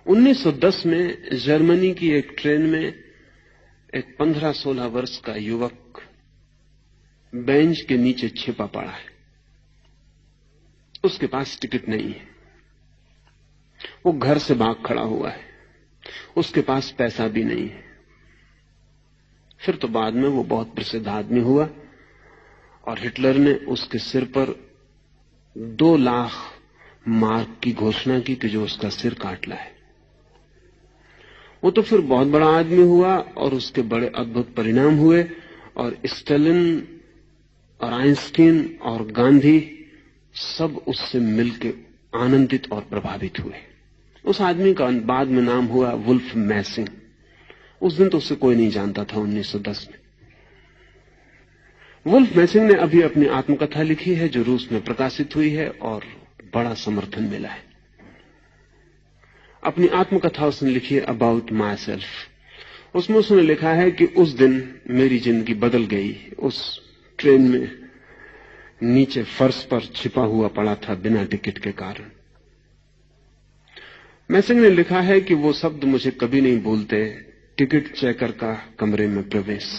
1910 में जर्मनी की एक ट्रेन में एक 15-16 वर्ष का युवक बेंच के नीचे छिपा पड़ा है। उसके पास टिकट नहीं है। वो घर से भाग खड़ा हुआ है। उसके पास पैसा भी नहीं है। फिर तो बाद में वो बहुत प्रसिद्ध आदमी हुआ और हिटलर ने उसके सिर पर 2 लाख मार्क की घोषणा की कि जो उसका सिर काट लाए। वो तो फिर बहुत बड़ा आदमी हुआ और उसके बड़े अद्भुत परिणाम हुए और स्टालिन और आइंस्टीन और गांधी सब उससे मिलकर आनंदित और प्रभावित हुए। उस आदमी का बाद में नाम हुआ वुल्फ मैसिंग। उस दिन तो उसे कोई नहीं जानता था 1910 में। वुल्फ मैसिंग ने अभी अपनी आत्मकथा लिखी है जो रूस में प्रकाशित हुई है और बड़ा समर्थन मिला है। अपनी आत्मकथा उसने लिखी है अबाउट माई सेल्फ। उसमें उसने लिखा है कि उस दिन मेरी जिंदगी बदल गई। उस ट्रेन में नीचे फर्श पर छिपा हुआ पड़ा था बिना टिकट के कारण। मैसिंग ने लिखा है कि वो शब्द मुझे कभी नहीं भूलते, टिकट चेकर का कमरे में प्रवेश,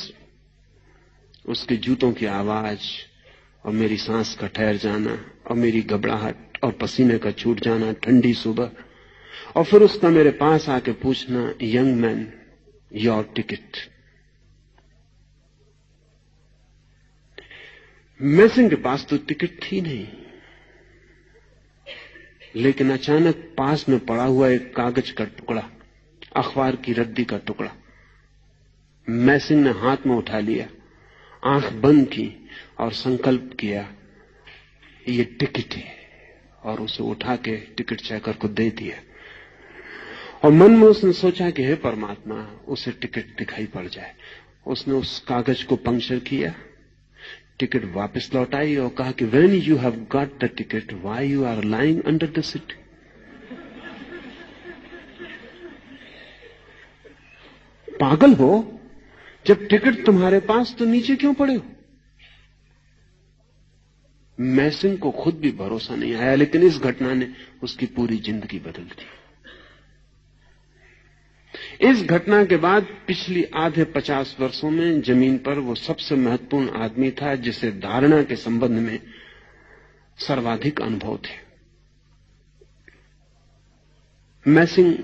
उसके जूतों की आवाज और मेरी सांस का ठहर जाना और मेरी घबराहट और पसीने का छूट जाना ठंडी सुबह, और फिर उसका मेरे पास आके पूछना, यंग मैन योर टिकट। मैसिंग के पास तो टिकट थी नहीं, लेकिन अचानक पास में पड़ा हुआ एक कागज का टुकड़ा, अखबार की रद्दी का टुकड़ा मैसिंग ने हाथ में उठा लिया, आंख बंद की और संकल्प किया ये टिकट है, और उसे उठा के टिकट चेकर को दे दिया। और मन में उसने सोचा कि हे परमात्मा, उसे टिकट दिखाई पड़ जाए। उसने उस कागज को पंक्चर किया, टिकट वापस लौटाई और कहा कि when you have got the ticket why you are lying under the seat. पागल हो, जब टिकट तुम्हारे पास तो नीचे क्यों पड़े हो? मैसिंग को खुद भी भरोसा नहीं आया, लेकिन इस घटना ने उसकी पूरी जिंदगी बदल दी। इस घटना के बाद पिछली आधे 50 वर्षों में जमीन पर वो सबसे महत्वपूर्ण आदमी था जिसे धारणा के संबंध में सर्वाधिक अनुभव थे। मैसिंग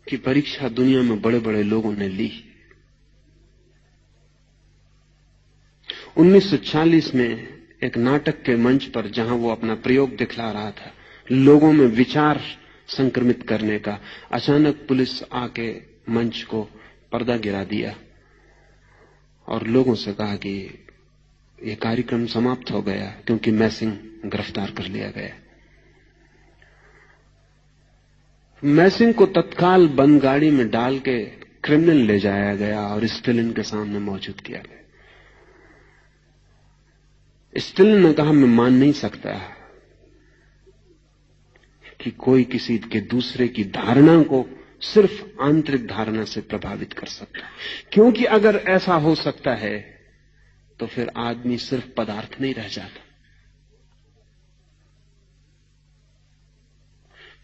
की परीक्षा दुनिया में बड़े बड़े लोगों ने ली। 1940 में एक नाटक के मंच पर जहां वो अपना प्रयोग दिखला रहा था, लोगों में विचार संक्रमित करने का, अचानक पुलिस आके मंच को पर्दा गिरा दिया और लोगों से कहा कि यह कार्यक्रम समाप्त हो गया क्योंकि मैसिंग गिरफ्तार कर लिया गया। मैसिंग को तत्काल बंद गाड़ी में डाल के क्रिमिनल ले जाया गया और स्टालिन के सामने मौजूद किया गया। स्टालिन ने कहा, मैं मान नहीं सकता कि कोई किसी के दूसरे की धारणा को सिर्फ आंतरिक धारणा से प्रभावित कर सकता, क्योंकि अगर ऐसा हो सकता है तो फिर आदमी सिर्फ पदार्थ नहीं रह जाता।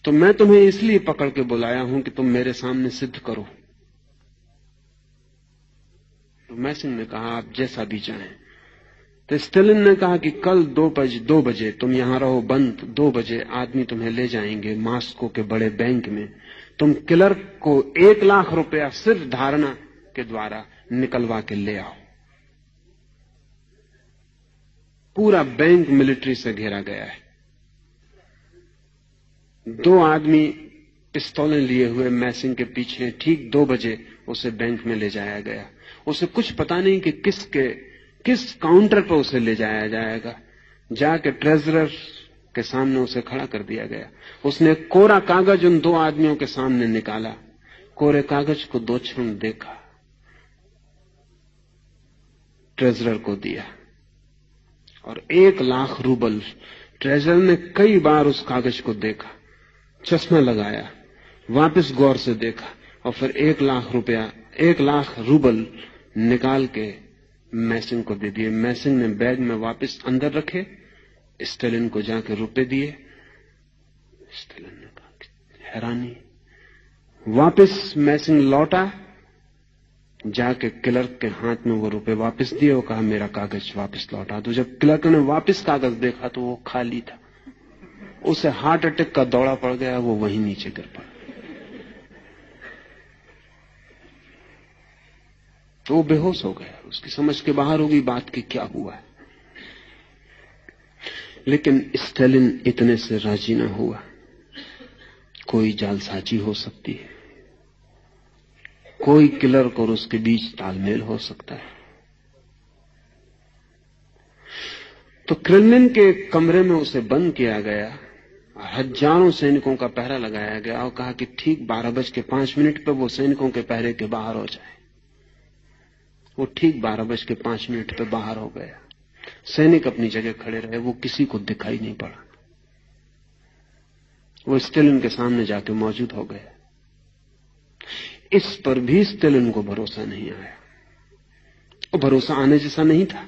तो मैं तुम्हें इसलिए पकड़ के बुलाया हूं कि तुम मेरे सामने सिद्ध करो। तो मैसिंग ने कहा, आप जैसा भी चाहें। तो स्टालिन ने कहा कि कल 2 बजे तुम यहां रहो बंद, 2 बजे आदमी तुम्हें ले जाएंगे मॉस्को के बड़े बैंक में। तुम क्लर्क को 1 लाख रुपया सिर्फ धारणा के द्वारा निकलवा के ले आओ। पूरा बैंक मिलिट्री से घेरा गया है। 2 आदमी पिस्तौलें लिए हुए मैसिंग के पीछे। ठीक 2 बजे उसे बैंक में ले जाया गया। उसे कुछ पता नहीं कि किस काउंटर पर उसे ले जाया जाएगा। जाके ट्रेजरर के सामने उसे खड़ा कर दिया गया। उसने कोरा कागज उन 2 आदमियों के सामने निकाला, कोरे कागज को 2 क्षण देखा, ट्रेजरर को दिया और 1 लाख रूबल। ट्रेजरर ने कई बार उस कागज को देखा, चश्मा लगाया, वापस गौर से देखा और फिर 1 लाख रुपया, 1 लाख रूबल निकाल के मैसिंग को दे दिए। मैसिंग ने बैग में वापस अंदर रखे, स्टालिन को जाके रुपए दिए। स्टालिन ने कहा, हैरानी। वापस मैसिंग लौटा, जाके क्लर्क के हाथ में वो रुपए वापस दिए और कहा मेरा कागज वापस लौटा दो। जब क्लर्क ने वापस कागज देखा तो वो खाली था। उसे हार्ट अटैक का दौरा पड़ गया, वो वहीं नीचे गिर पड़ा। तो वो बेहोश हो गया, उसकी समझ के बाहर हो गई बात की क्या हुआ है। लेकिन स्टालिन इतने से राजी न हुआ। कोई जालसाजी हो सकती है, कोई क्लर्क और उसके बीच तालमेल हो सकता है। तो क्रेमलिन के कमरे में उसे बंद किया गया, हजारों सैनिकों का पहरा लगाया गया और कहा कि ठीक 12:05 पर वो सैनिकों के पहरे के बाहर हो जाए। वो ठीक 12:05 पर बाहर हो गया। सैनिक अपनी जगह खड़े रहे, वो किसी को दिखाई नहीं पड़ा। वो स्टालिन के सामने जाके मौजूद हो गया। इस पर भी स्टालिन को भरोसा नहीं आया, और भरोसा आने जैसा नहीं था,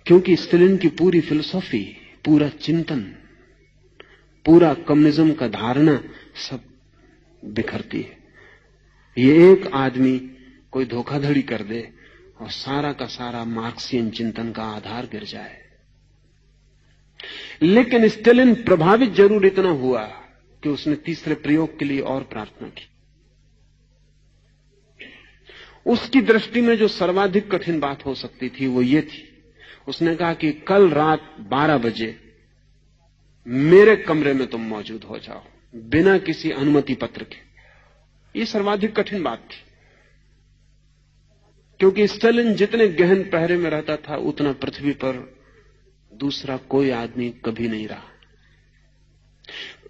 क्योंकि स्टालिन की पूरी फिलॉसफी, पूरा चिंतन, पूरा कम्युनिज्म का धारणा सब बिखरती है। ये एक आदमी कोई धोखाधड़ी कर दे और सारा का सारा मार्क्सियन चिंतन का आधार गिर जाए। लेकिन स्टालिन प्रभावित जरूर इतना हुआ कि उसने तीसरे प्रयोग के लिए और प्रार्थना की। उसकी दृष्टि में जो सर्वाधिक कठिन बात हो सकती थी वो ये थी, उसने कहा कि कल रात 12 बजे मेरे कमरे में तुम मौजूद हो जाओ, बिना किसी अनुमति पत्र के। ये सर्वाधिक कठिन बात थी, क्योंकि स्टालिन जितने गहन पहरे में रहता था उतना पृथ्वी पर दूसरा कोई आदमी कभी नहीं रहा।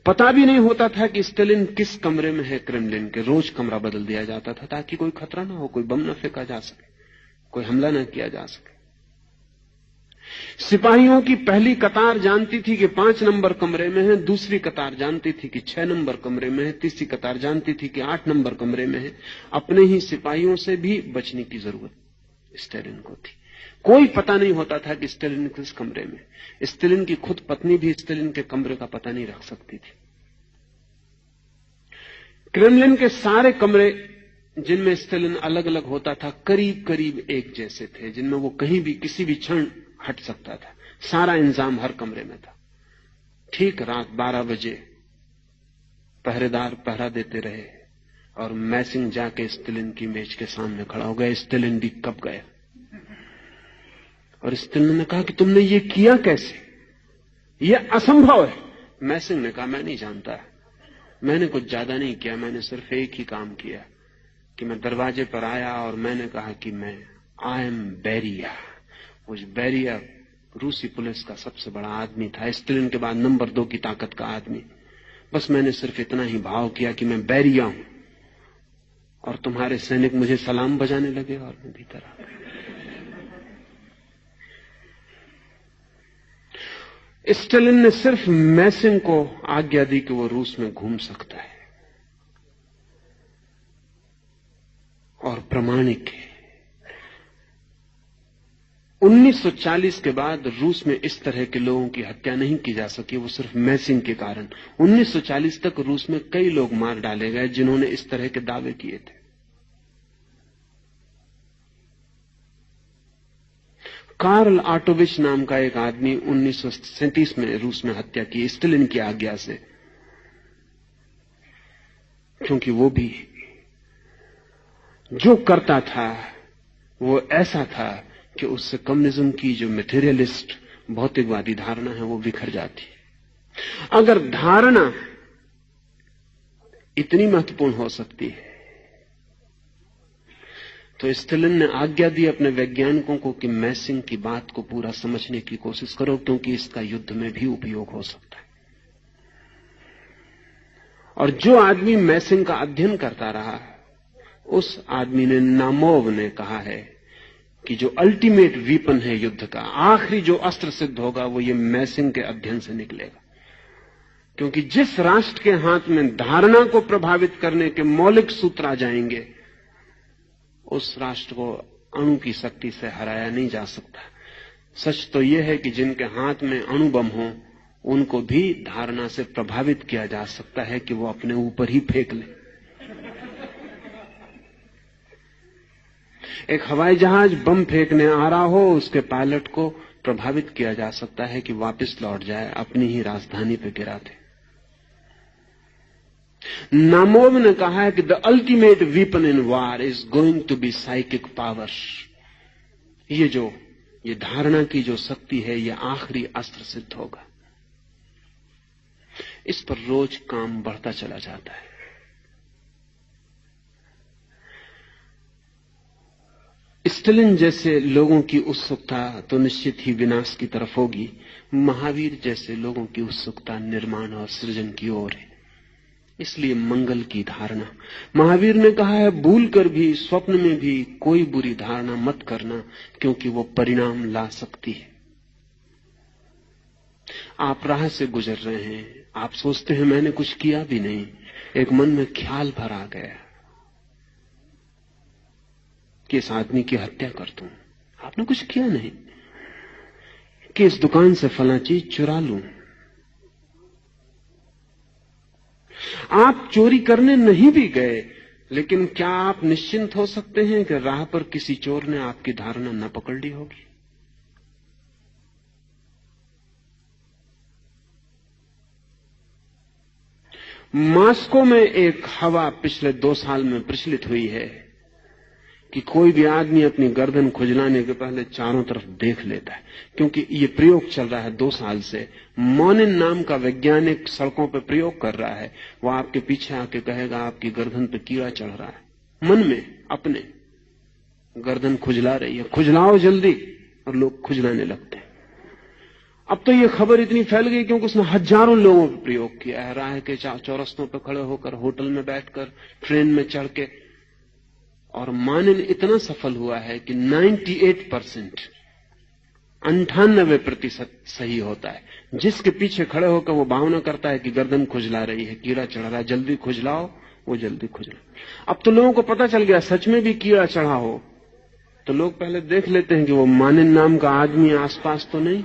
पता भी नहीं होता था कि स्टालिन किस कमरे में है क्रेमलिन के। रोज कमरा बदल दिया जाता था ताकि कोई खतरा ना हो, कोई बम न फेंका जा सके, कोई हमला न किया जा सके। सिपाहियों की पहली कतार जानती थी कि 5 नंबर कमरे में है, दूसरी कतार जानती थी कि 6 नंबर कमरे में है, तीसरी कतार जानती थी कि 8 नंबर कमरे में है। अपने ही सिपाहियों से भी बचने की जरूरत स्टालिन को थी। कोई पता नहीं होता था कि स्टालिन किस कमरे में। स्टालिन की खुद पत्नी भी स्टालिन के कमरे का पता नहीं रख सकती थी। क्रेमलिन के सारे कमरे जिनमें स्टालिन अलग अलग होता था करीब करीब एक जैसे थे, जिनमें वो कहीं भी किसी भी क्षण हट सकता था। सारा इंतजाम हर कमरे में था। ठीक रात 12 बजे पहरेदार पहरा देते रहे और मैसिंग जाके स्टालिन की मेज के सामने खड़ा हो गया। स्टालिन भी कब गया और स्टालिन ने कहा कि तुमने ये किया कैसे, ये असंभव है। मैसिंग ने कहा मैं नहीं जानता, मैंने कुछ ज्यादा नहीं किया, मैंने सिर्फ एक ही काम किया कि मैं दरवाजे पर आया और मैंने कहा कि मैं आई एम बेरिया। उस बेरिया रूसी पुलिस का सबसे बड़ा आदमी था, स्टालिन के बाद नंबर 2 की ताकत का आदमी। बस मैंने सिर्फ इतना ही भाव किया कि मैं बेरिया हूं और तुम्हारे सैनिक मुझे सलाम बजाने लगे और मैं भीतर आ गया। स्टालिन ने सिर्फ मैसिंग को आज्ञा दी कि वो रूस में घूम सकता है और प्रमाणिक है। 1940 के बाद रूस में इस तरह के लोगों की हत्या नहीं की जा सकी, वो सिर्फ मैसिंग के कारण। 1940 तक रूस में कई लोग मार डाले गए जिन्होंने इस तरह के दावे किए थे। कार्ल आटोविच नाम का एक आदमी 1937 में रूस में हत्या की स्टालिन की आज्ञा से, क्योंकि वो भी जो करता था वो ऐसा था कि उससे कम्युनिज्म की जो मटेरियलिस्ट भौतिकवादी धारणा है वो बिखर जाती। अगर धारणा इतनी महत्वपूर्ण हो सकती है तो स्टालिन ने आज्ञा दी अपने वैज्ञानिकों को कि मैसिंग की बात को पूरा समझने की कोशिश करो, क्योंकि इसका युद्ध में भी उपयोग हो सकता है। और जो आदमी मैसिंग का अध्ययन करता रहा उस आदमी ने, नामोव ने कहा है कि जो अल्टीमेट वीपन है युद्ध का, आखिरी जो अस्त्र सिद्ध होगा वो ये मैसिंग के अध्ययन से निकलेगा। क्योंकि जिस राष्ट्र के हाथ में धारणा को प्रभावित करने के मौलिक सूत्र आ जाएंगे उस राष्ट्र को अणु की शक्ति से हराया नहीं जा सकता। सच तो यह है कि जिनके हाथ में अणु बम हो उनको भी धारणा से प्रभावित किया जा सकता है कि वो अपने ऊपर ही फेंक ले। एक हवाई जहाज बम फेंकने आ रहा हो, उसके पायलट को प्रभावित किया जा सकता है कि वापस लौट जाए, अपनी ही राजधानी पे गिरा दे। नामोव ने कहा है कि the ultimate weapon in war is going to be psychic power. ये धारणा की जो शक्ति है, यह आखिरी अस्त्र सिद्ध होगा। इस पर रोज काम बढ़ता चला जाता है। स्टालिन जैसे लोगों की उत्सुकता तो निश्चित ही विनाश की तरफ होगी। महावीर जैसे लोगों की उत्सुकता निर्माण और सृजन की ओर है। इसलिए मंगल की धारणा, महावीर ने कहा है, भूल कर भी स्वप्न में भी कोई बुरी धारणा मत करना, क्योंकि वो परिणाम ला सकती है। आप राह से गुजर रहे हैं, आप सोचते हैं मैंने कुछ किया भी नहीं, एक मन में ख्याल भर आ गया कि इस आदमी की हत्या कर दूं। आपने कुछ किया नहीं, कि इस दुकान से फला चीज चुरा लूं। आप चोरी करने नहीं भी गए, लेकिन क्या आप निश्चिंत हो सकते हैं कि राह पर किसी चोर ने आपकी धारणा न पकड़ ली होगी? मॉस्को में एक हवा पिछले 2 साल में प्रचलित हुई है कि कोई भी आदमी अपनी गर्दन खुजलाने के पहले चारों तरफ देख लेता है, क्योंकि ये प्रयोग चल रहा है 2 साल से। मोनिन नाम का वैज्ञानिक सड़कों पर प्रयोग कर रहा है। वो आपके पीछे आके कहेगा आपकी गर्दन पे कीड़ा चढ़ रहा है, मन में अपने गर्दन खुजला रही है, खुजलाओ जल्दी, और लोग खुजलाने लगते हैं। अब तो ये खबर इतनी फैल गई क्योंकि उसने हजारों लोगों पर प्रयोग किया है, राह के चौरस्तों पर खड़े होकर, होटल में बैठकर, ट्रेन में चढ़ के। और मानिन इतना सफल हुआ है कि 98% सही होता है। जिसके पीछे खड़े होकर वो भावना करता है कि गर्दन खुजला रही है, कीड़ा चढ़ रहा है, जल्दी खुजलाओ, वो जल्दी खुजला। अब तो लोगों को पता चल गया सच में भी कीड़ा चढ़ा हो तो लोग पहले देख लेते हैं कि वो मानिन नाम का आदमी आसपास तो नहीं।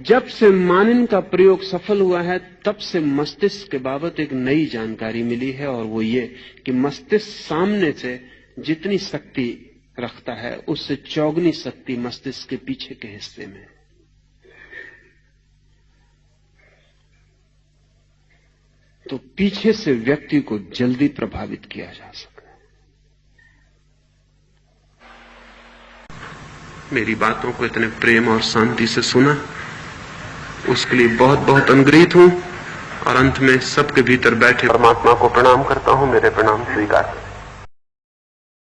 जब से मानिन का प्रयोग सफल हुआ है, तब से मस्तिष्क के बाबत एक नई जानकारी मिली है, और वो ये कि मस्तिष्क सामने से जितनी शक्ति रखता है, उससे चौगुनी शक्ति मस्तिष्क के पीछे के हिस्से में। तो पीछे से व्यक्ति को जल्दी प्रभावित किया जा सकता है। मेरी बातों को इतने प्रेम और शांति से सुना, उसके लिए बहुत बहुत अनुग्रहित हूं, और अंत में सबके भीतर बैठे परमात्मा को प्रणाम करता हूं। मेरे प्रणाम स्वीकार।